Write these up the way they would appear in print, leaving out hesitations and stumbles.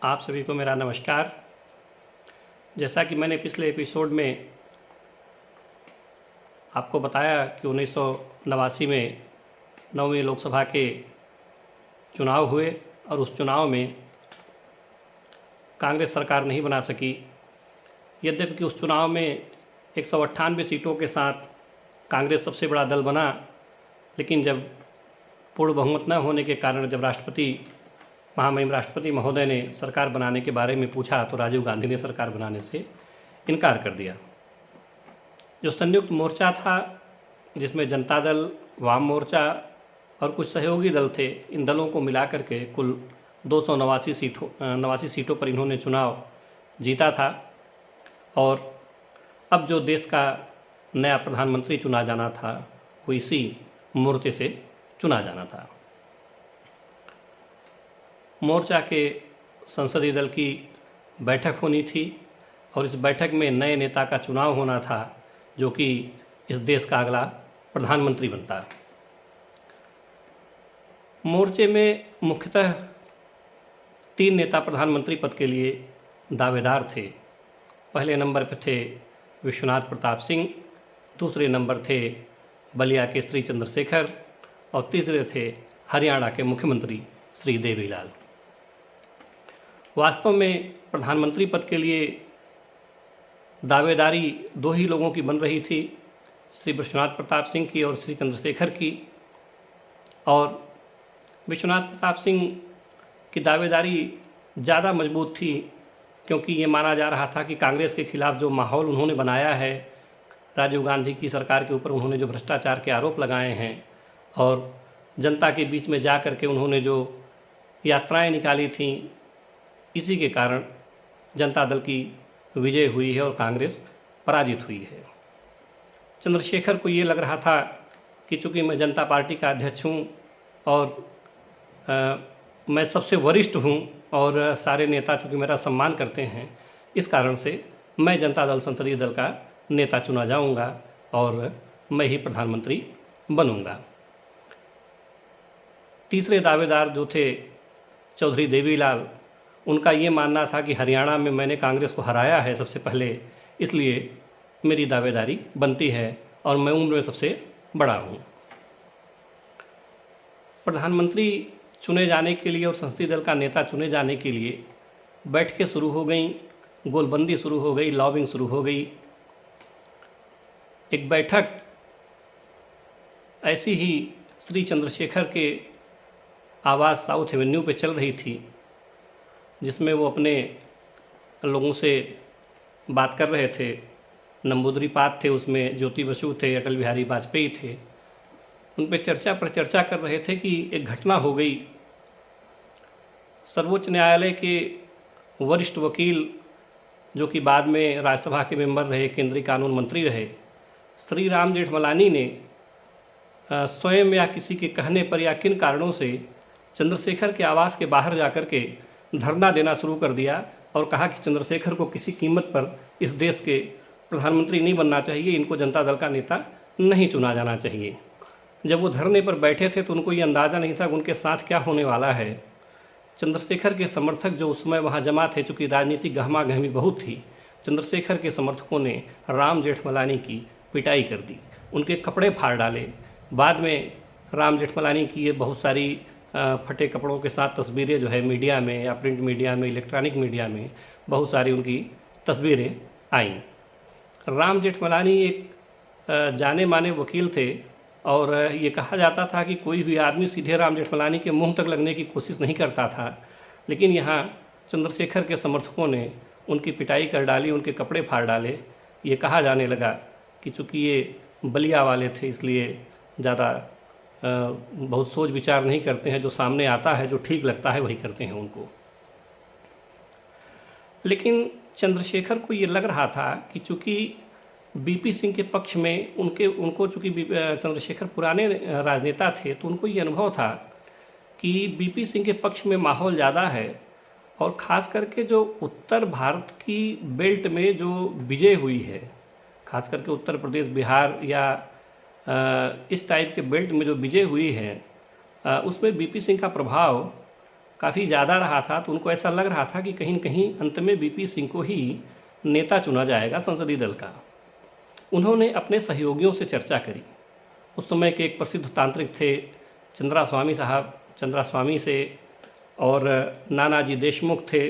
आप सभी को मेरा नमस्कार। जैसा कि मैंने पिछले एपिसोड में आपको बताया कि 1989 में 9वीं लोकसभा के चुनाव हुए और उस चुनाव में कांग्रेस सरकार नहीं बना सकी। यद्यपि उस चुनाव में 198 सीटों के साथ कांग्रेस सबसे बड़ा दल बना, लेकिन जब पूर्ण बहुमत न होने के कारण जब महामहिम राष्ट्रपति महोदय ने सरकार बनाने के बारे में पूछा तो राजीव गांधी ने सरकार बनाने से इनकार कर दिया। जो संयुक्त मोर्चा था, जिसमें जनता दल, वाम मोर्चा और कुछ सहयोगी दल थे, इन दलों को मिलाकर के कुल 289 सीटों पर इन्होंने चुनाव जीता था। और अब जो देश का नया प्रधानमंत्री चुना जाना था वो इसी मोर्चे से चुना जाना था। मोर्चा के संसदीय दल की बैठक होनी थी और इस बैठक में नए नेता का चुनाव होना था, जो कि इस देश का अगला प्रधानमंत्री बनता। मोर्चे में मुख्यतः 3 नेता प्रधानमंत्री पद के लिए दावेदार थे। पहले नंबर पर थे विश्वनाथ प्रताप सिंह, दूसरे नंबर थे बलिया के श्री चंद्रशेखर और तीसरे थे हरियाणा के मुख्यमंत्री श्री देवीलाल। वास्तव में प्रधानमंत्री पद के लिए दावेदारी 2 ही लोगों की बन रही थी, श्री विश्वनाथ प्रताप सिंह की और श्री चंद्रशेखर की। और विश्वनाथ प्रताप सिंह की दावेदारी ज़्यादा मजबूत थी, क्योंकि ये माना जा रहा था कि कांग्रेस के खिलाफ जो माहौल उन्होंने बनाया है, राजीव गांधी की सरकार के ऊपर उन्होंने जो भ्रष्टाचार के आरोप लगाए हैं और जनता के बीच में जा कर के उन्होंने जो यात्राएं निकाली थीं, इसी के कारण जनता दल की विजय हुई है और कांग्रेस पराजित हुई है। चंद्रशेखर को ये लग रहा था कि चूँकि मैं जनता पार्टी का अध्यक्ष हूँ और मैं सबसे वरिष्ठ हूँ और सारे नेता चूँकि मेरा सम्मान करते हैं, इस कारण से मैं जनता दल संसदीय दल का नेता चुना जाऊँगा और मैं ही प्रधानमंत्री बनूँगा। तीसरे दावेदार जो थे चौधरी देवीलाल, उनका ये मानना था कि हरियाणा में मैंने कांग्रेस को हराया है सबसे पहले, इसलिए मेरी दावेदारी बनती है और मैं उम्र में सबसे बड़ा हूँ। प्रधानमंत्री चुने जाने के लिए और संसदीय दल का नेता चुने जाने के लिए बैठकें शुरू हो गई, गोलबंदी शुरू हो गई, लॉबिंग शुरू हो गई। एक बैठक ऐसी ही श्री चंद्रशेखर के आवास साउथ एवेन्यू पे चल रही थी, जिसमें वो अपने लोगों से बात कर रहे थे। नंबूदरी पाठ थे, उसमें ज्योति बसु थे, अटल बिहारी वाजपेयी थे। उन पे चर्चा पर चर्चा कर रहे थे कि एक घटना हो गई। सर्वोच्च न्यायालय के वरिष्ठ वकील, जो कि बाद में राज्यसभा के मेंबर रहे, केंद्रीय कानून मंत्री रहे, श्री राम जेठमलानी ने स्वयं या किसी के कहने पर या किन कारणों से चंद्रशेखर के आवास के बाहर जाकर के धरना देना शुरू कर दिया और कहा कि चंद्रशेखर को किसी कीमत पर इस देश के प्रधानमंत्री नहीं बनना चाहिए, इनको जनता दल का नेता नहीं चुना जाना चाहिए। जब वो धरने पर बैठे थे तो उनको ये अंदाज़ा नहीं था कि उनके साथ क्या होने वाला है। चंद्रशेखर के समर्थक जो उस समय वहाँ जमा थे, चूँकि राजनीतिक गहमा गहमी बहुत थी, चंद्रशेखर के समर्थकों ने राम जेठमलानी की पिटाई कर दी, उनके कपड़े फाड़ डाले। बाद में राम जेठमलानी की ये बहुत सारी फटे कपड़ों के साथ तस्वीरें जो है मीडिया में या प्रिंट मीडिया में, इलेक्ट्रॉनिक मीडिया में बहुत सारी उनकी तस्वीरें आईं। राम जेठमलानी एक जाने माने वकील थे और ये कहा जाता था कि कोई भी आदमी सीधे राम जेठमलानी के मुंह तक लगने की कोशिश नहीं करता था, लेकिन यहाँ चंद्रशेखर के समर्थकों ने उनकी पिटाई कर डाली, उनके कपड़े फाड़ डाले। ये कहा जाने लगा कि चूँकि ये बलिया वाले थे इसलिए ज़्यादा बहुत सोच विचार नहीं करते हैं, जो सामने आता है, जो ठीक लगता है वही करते हैं उनको। लेकिन चंद्रशेखर को ये लग रहा था कि चूँकि बीपी सिंह के पक्ष में उनको चूँकि चंद्रशेखर पुराने राजनेता थे, तो उनको ये अनुभव था कि बीपी सिंह के पक्ष में माहौल ज़्यादा है, और ख़ास करके जो उत्तर भारत की बेल्ट में जो विजय हुई है, ख़ास करके उत्तर प्रदेश, बिहार या इस टाइप के बेल्ट में जो विजय हुई है, उसमें बीपी सिंह का प्रभाव काफ़ी ज़्यादा रहा था। तो उनको ऐसा लग रहा था कि कहीं न कहीं अंत में बीपी सिंह को ही नेता चुना जाएगा संसदीय दल का। उन्होंने अपने सहयोगियों से चर्चा करी। उस समय के एक प्रसिद्ध तांत्रिक थे चंद्रास्वामी साहब, चंद्रास्वामी से, और नानाजी देशमुख थे,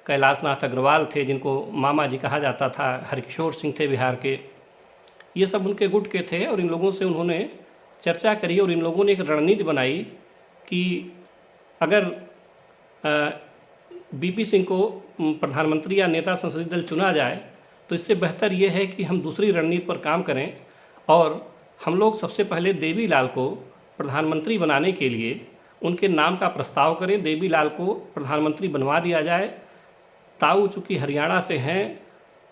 कैलाशनाथ अग्रवाल थे जिनको मामा जी कहा जाता था, हरकिशोर सिंह थे बिहार के। ये सब उनके गुट के थे, और इन लोगों से उन्होंने चर्चा करी, और इन लोगों ने एक रणनीति बनाई कि अगर बीपी सिंह को प्रधानमंत्री या नेता संसदीय दल चुना जाए, तो इससे बेहतर ये है कि हम दूसरी रणनीति पर काम करें, और हम लोग सबसे पहले देवीलाल को प्रधानमंत्री बनाने के लिए उनके नाम का प्रस्ताव करें। देवीलाल को प्रधानमंत्री बनवा दिया जाए। ताऊ चूँकि हरियाणा से हैं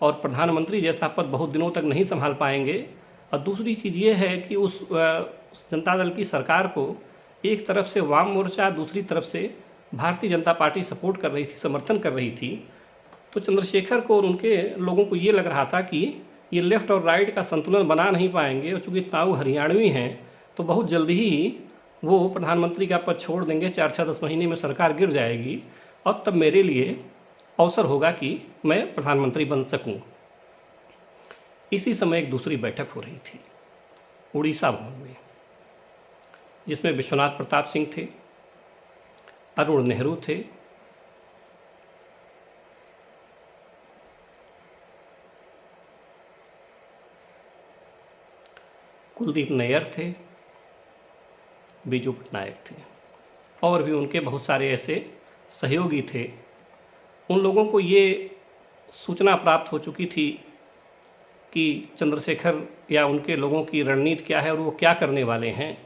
और प्रधानमंत्री जैसा पद बहुत दिनों तक नहीं संभाल पाएंगे, और दूसरी चीज़ ये है कि उस जनता दल की सरकार को एक तरफ से वाम मोर्चा, दूसरी तरफ से भारतीय जनता पार्टी सपोर्ट कर रही थी, समर्थन कर रही थी। तो चंद्रशेखर को और उनके लोगों को ये लग रहा था कि ये लेफ़्ट और राइट का संतुलन बना नहीं पाएंगे, और चूँकि ताऊ हरियाणवी हैं तो बहुत जल्दी ही वो प्रधानमंत्री का पद छोड़ देंगे, 4-6-10 महीने में सरकार गिर जाएगी, और तब मेरे लिए अवसर होगा कि मैं प्रधानमंत्री बन सकूं। इसी समय एक दूसरी बैठक हो रही थी उड़ीसा भवन में, जिसमें विश्वनाथ प्रताप सिंह थे, अरुण नेहरू थे, कुलदीप नैयर थे, बीजू पटनायक थे, और भी उनके बहुत सारे ऐसे सहयोगी थे। उन लोगों को ये सूचना प्राप्त हो चुकी थी कि चंद्रशेखर या उनके लोगों की रणनीति क्या है और वो क्या करने वाले हैं।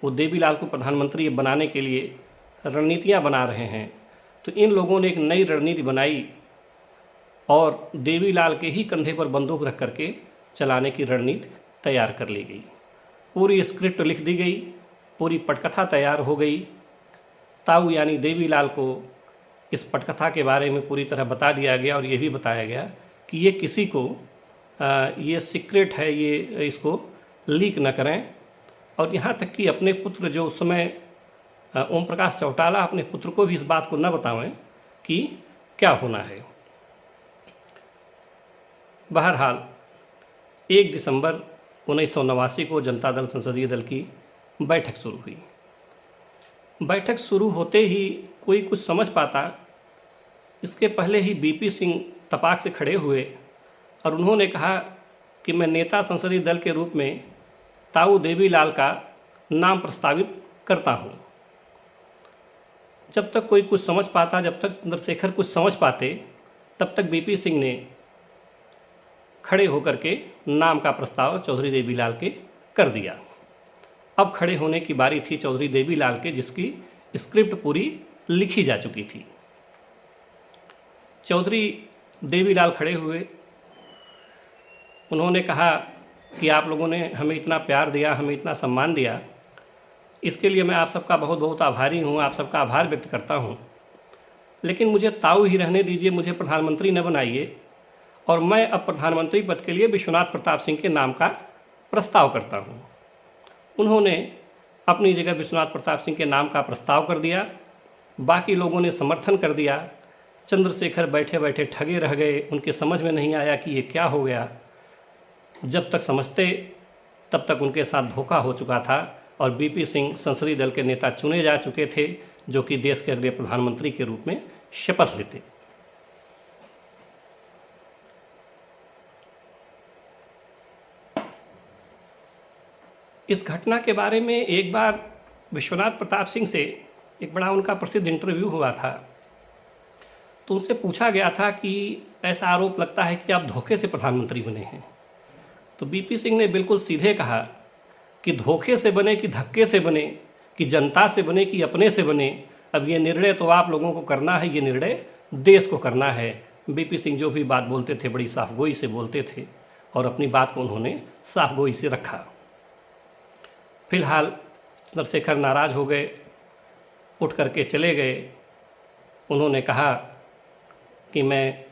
वो देवीलाल को प्रधानमंत्री बनाने के लिए रणनीतियाँ बना रहे हैं। तो इन लोगों ने एक नई रणनीति बनाई, और देवीलाल के ही कंधे पर बंदूक रख करके चलाने की रणनीति तैयार कर ली गई। पूरी स्क्रिप्ट लिख दी गई, पूरी पटकथा तैयार हो गई। ताऊ यानी देवीलाल को इस पटकथा के बारे में पूरी तरह बता दिया गया, और ये भी बताया गया कि ये किसी को ये सीक्रेट है, ये इसको लीक न करें। और यहाँ तक कि अपने पुत्र, जो उस समय ओम प्रकाश चौटाला, अपने पुत्र को भी इस बात को न बतावें कि क्या होना है। बहरहाल 1 दिसंबर 1989 को जनता दल संसदीय दल की बैठक शुरू हुई। बैठक शुरू होते ही कोई कुछ समझ पाता, इसके पहले ही बीपी सिंह तपाक से खड़े हुए, और उन्होंने कहा कि मैं नेता संसदीय दल के रूप में ताऊ देवीलाल का नाम प्रस्तावित करता हूं। जब तक कोई कुछ समझ पाता, जब तक चंद्रशेखर कुछ समझ पाते, तब तक बीपी सिंह ने खड़े होकर के नाम का प्रस्ताव चौधरी देवीलाल के कर दिया। अब खड़े होने की बारी थी चौधरी देवीलाल के, जिसकी स्क्रिप्ट पूरी लिखी जा चुकी थी। चौधरी देवीलाल खड़े हुए, उन्होंने कहा कि आप लोगों ने हमें इतना प्यार दिया, हमें इतना सम्मान दिया, इसके लिए मैं आप सबका बहुत बहुत आभारी हूँ, आप सबका आभार व्यक्त करता हूँ। लेकिन मुझे ताऊ ही रहने दीजिए, मुझे प्रधानमंत्री न बनाइए, और मैं अब प्रधानमंत्री पद के लिए विश्वनाथ प्रताप सिंह के नाम का प्रस्ताव करता हूँ। उन्होंने अपनी जगह विश्वनाथ प्रताप सिंह के नाम का प्रस्ताव कर दिया। बाकी लोगों ने समर्थन कर दिया। चंद्रशेखर बैठे बैठे ठगे रह गए, उनके समझ में नहीं आया कि ये क्या हो गया। जब तक समझते तब तक उनके साथ धोखा हो चुका था, और बीपी सिंह संसदीय दल के नेता चुने जा चुके थे, जो कि देश के अगले प्रधानमंत्री के रूप में शपथ लेते। इस घटना के बारे में एक बार विश्वनाथ प्रताप सिंह से एक बड़ा उनका प्रसिद्ध इंटरव्यू हुआ था, तो उनसे पूछा गया था कि ऐसा आरोप लगता है कि आप धोखे से प्रधानमंत्री बने हैं। तो बीपी सिंह ने बिल्कुल सीधे कहा कि धोखे से बने कि धक्के से बने, कि जनता से बने कि अपने से बने, अब ये निर्णय तो आप लोगों को करना है, ये निर्णय देश को करना है। बीपी सिंह जो भी बात बोलते थे बड़ी साफगोई से बोलते थे। और अपनी बात को उन्होंने साफ गोई से रखा। फिलहाल चंद्रशेखर नाराज़ हो गए, उठ करके चले गए। उन्होंने कहा कि मैं,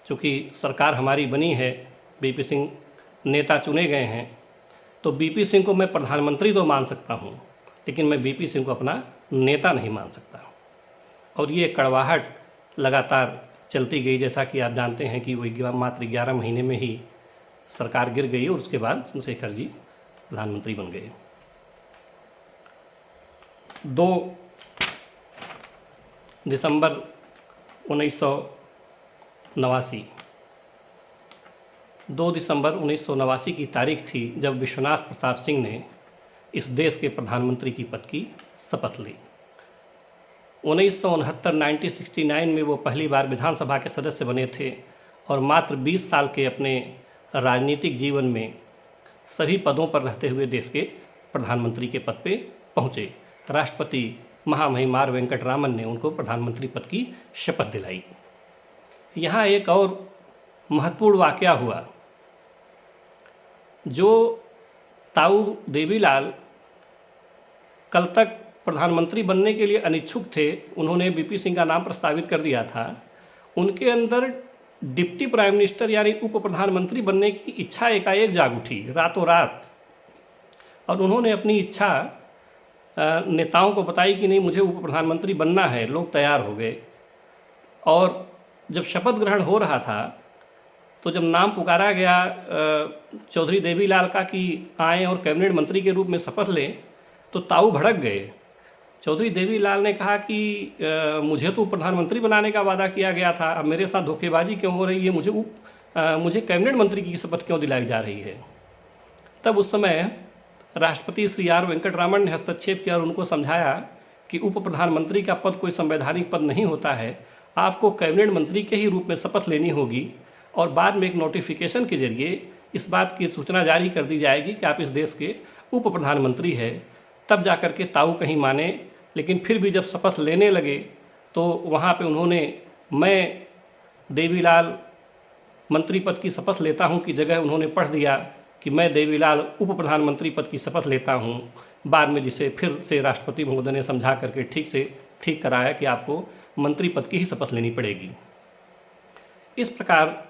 चूँकि सरकार हमारी बनी है, बीपी सिंह नेता चुने गए हैं, तो बीपी सिंह को मैं प्रधानमंत्री तो मान सकता हूँ, लेकिन मैं बीपी सिंह को अपना नेता नहीं मान सकता। और ये कड़वाहट लगातार चलती गई। जैसा कि आप जानते हैं कि वही मात्र 11 महीने में ही सरकार गिर गई और उसके बाद चंद्रशेखर जी प्रधानमंत्री बन गए। 2 दिसंबर 1989 की तारीख थी जब विश्वनाथ प्रताप सिंह ने इस देश के प्रधानमंत्री की पद की शपथ ली। 1969 में वो पहली बार विधानसभा के सदस्य बने थे और मात्र 20 साल के अपने राजनीतिक जीवन में सभी पदों पर रहते हुए देश के प्रधानमंत्री के पद पे पहुँचे। राष्ट्रपति महामहिम आर वेंकटरामन ने उनको प्रधानमंत्री पद की शपथ दिलाई। यहाँ एक और महत्वपूर्ण वाकया हुआ। जो ताऊ देवीलाल कल तक प्रधानमंत्री बनने के लिए अनिच्छुक थे, उन्होंने बीपी सिंह का नाम प्रस्तावित कर दिया था। उनके अंदर डिप्टी प्राइम मिनिस्टर यानी उप प्रधानमंत्री बनने की इच्छा एकाएक जाग उठी रातों रात, और उन्होंने अपनी इच्छा नेताओं को बताई कि नहीं, मुझे उप प्रधानमंत्री बनना है। लोग तैयार हो गए और जब शपथ ग्रहण हो रहा था तो जब नाम पुकारा गया चौधरी देवीलाल का कि आएँ और कैबिनेट मंत्री के रूप में शपथ लें, तो ताऊ भड़क गए। चौधरी देवीलाल ने कहा कि मुझे तो प्रधानमंत्री बनाने का वादा किया गया था, अब मेरे साथ धोखेबाजी क्यों हो रही है, मुझे कैबिनेट मंत्री की शपथ क्यों दिलाई जा रही है। तब उस समय राष्ट्रपति श्री आर वेंकटरामन ने हस्तक्षेप किया और उनको समझाया कि उप प्रधानमंत्री का पद कोई संवैधानिक पद नहीं होता है, आपको कैबिनेट मंत्री के ही रूप में शपथ लेनी होगी और बाद में एक नोटिफिकेशन के जरिए इस बात की सूचना जारी कर दी जाएगी कि आप इस देश के उप प्रधानमंत्री हैं। तब जाकर के ताऊ कहीं माने, लेकिन फिर भी जब शपथ लेने लगे तो वहाँ पे उन्होंने मैं देवीलाल मंत्री पद की शपथ लेता हूँ की जगह उन्होंने पढ़ दिया कि मैं देवीलाल उप प्रधानमंत्री पद की शपथ लेता हूँ। बाद में जिसे फिर से राष्ट्रपति महोदय ने समझा करके ठीक कराया कि आपको मंत्री पद की ही शपथ लेनी पड़ेगी। इस प्रकार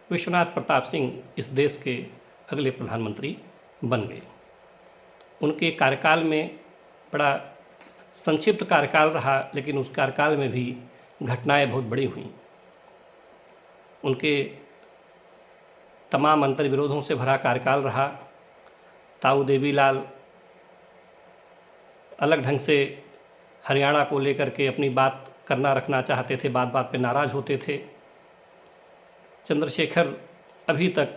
विश्वनाथ प्रताप सिंह इस देश के अगले प्रधानमंत्री बन गए। उनके कार्यकाल में बड़ा संक्षिप्त कार्यकाल रहा, लेकिन उस कार्यकाल में भी घटनाएं बहुत बड़ी हुईं। उनके तमाम अंतर्विरोधों से भरा कार्यकाल रहा। ताऊ देवीलाल अलग ढंग से हरियाणा को लेकर के अपनी बात करना रखना चाहते थे, बात बात पे नाराज़ होते थे। चंद्रशेखर अभी तक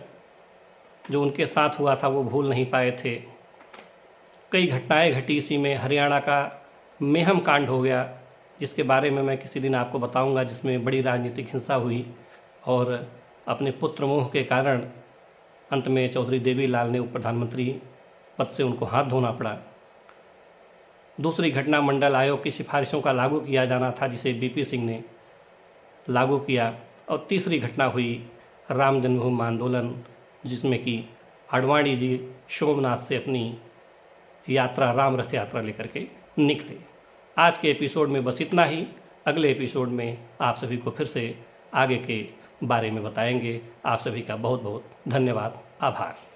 जो उनके साथ हुआ था वो भूल नहीं पाए थे। कई घटनाएं घटी इसी में। हरियाणा का मेहम कांड हो गया, जिसके बारे में मैं किसी दिन आपको बताऊंगा, जिसमें बड़ी राजनीतिक हिंसा हुई और अपने पुत्र मोह के कारण अंत में चौधरी देवीलाल ने उप प्रधानमंत्री पद से उनको हाथ धोना पड़ा। दूसरी घटना मंडल आयोग की सिफारिशों का लागू किया जाना था, जिसे बीपी सिंह ने लागू किया। और तीसरी घटना हुई राम जन्मभूमि आंदोलन, जिसमें कि आडवाणी जी सोमनाथ से अपनी यात्रा, राम रथ यात्रा लेकर के निकले। आज के एपिसोड में बस इतना ही। अगले एपिसोड में आप सभी को फिर से आगे के बारे में बताएंगे। आप सभी का बहुत बहुत धन्यवाद, आभार।